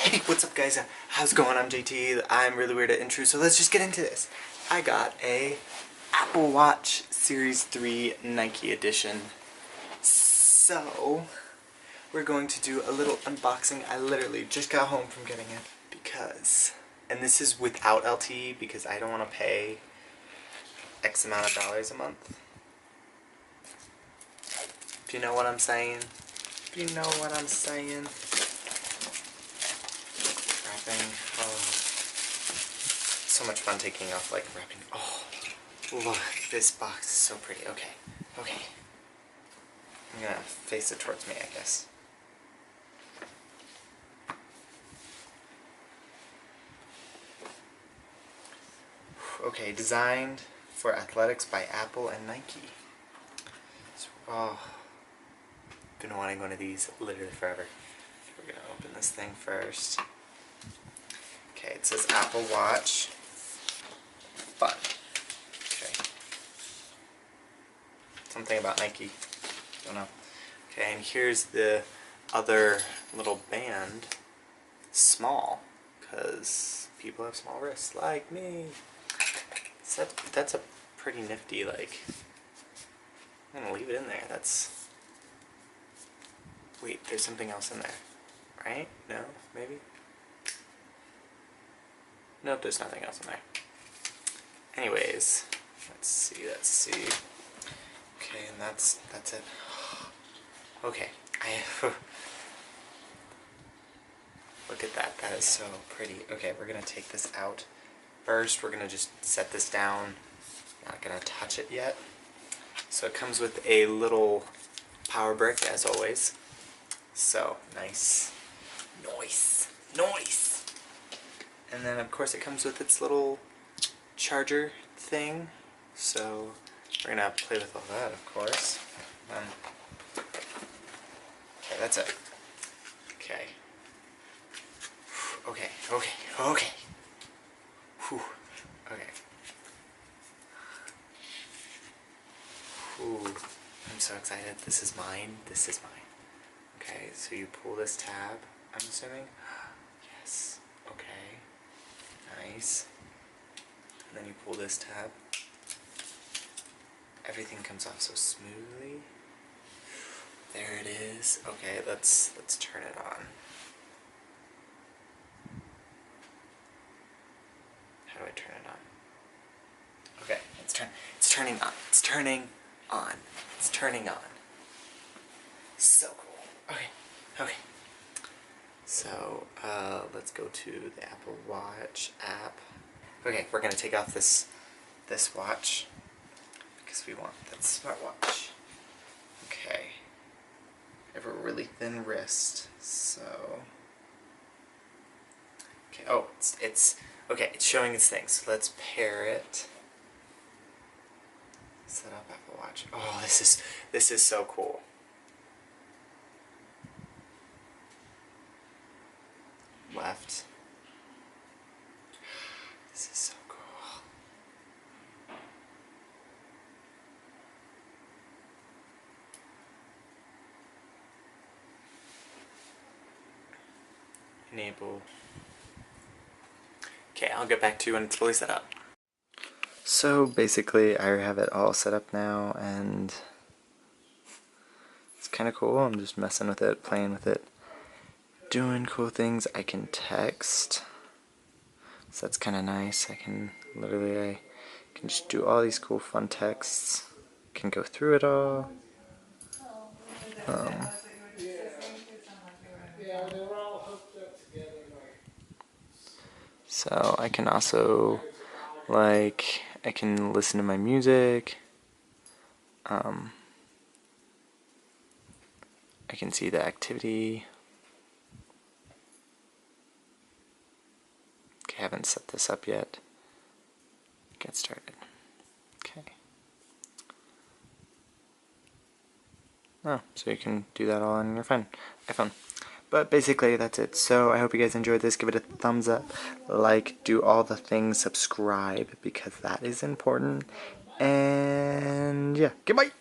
Hey, what's up guys? How's it going? I'm JT. I'm really weird at intros, so let's just get into this. I got a Apple Watch Series 3 Nike edition. So, we're going to do a little unboxing. I literally just got home from getting it because, and this is without LTE because I don't want to pay X amount of dollars a month. Do you know what I'm saying? Do you know what I'm saying? Wrapping. Oh. So much fun taking off like wrapping. Oh, look, this box is so pretty. Okay, okay. I'm gonna face it towards me, I guess. Okay, designed for athletics by Apple and Nike. So, oh, been wanting one of these literally forever. We're gonna open this thing first. Okay, it says Apple Watch. Fun. Okay. Something about Nike. Don't know. Okay, and here's the other little band. Small, because people have small wrists like me. So that's a pretty nifty, like, I'm gonna leave it in there. That's, wait, there's something else in there, right? No? Maybe? Nope, there's nothing else in there. Anyways, let's see. Okay, and that's it. Okay, look at that, that is so pretty. Okay, we're gonna take this out. First, we're gonna just set this down. Not gonna touch it yet. So it comes with a little power brick, as always. So, nice. Noise! And then, of course, it comes with its little charger thing. So, we're gonna play with all that, of course. Okay, that's it. Okay. Okay. Whew. Okay. Ooh, I'm so excited. This is mine. Okay, so you pull this tab, I'm assuming. Yes. Okay. Nice. And then you pull this tab. Everything comes off so smoothly. There it is. Okay, let's turn it on. How do I turn it on? Okay, it's turning on. It's turning on. So cool. Okay. So, let's go to the Apple Watch app. Okay, we're gonna take off this watch because we want that smartwatch. Okay. I have a really thin wrist, so. Okay. Oh, it's okay. It's showing its thing. So let's pair it. Set up Apple Watch. Oh, this is so cool. Left. This is so cool. Enable. Okay, I'll get back to you when it's fully set up. So basically I have it all set up now and it's kind of cool. I'm just messing with it, playing with it, doing cool things. I can text, so that's kind of nice. I can just do all these cool fun texts. Can go through it all. So I can also, like, I can listen to my music. I can see the activity. Okay, I haven't set this up yet. Get started. Okay. Oh, so you can do that all on your iPhone. But basically, that's it. So I hope you guys enjoyed this. Give it a thumbs up, like, do all the things, subscribe, because that is important. And yeah, goodbye!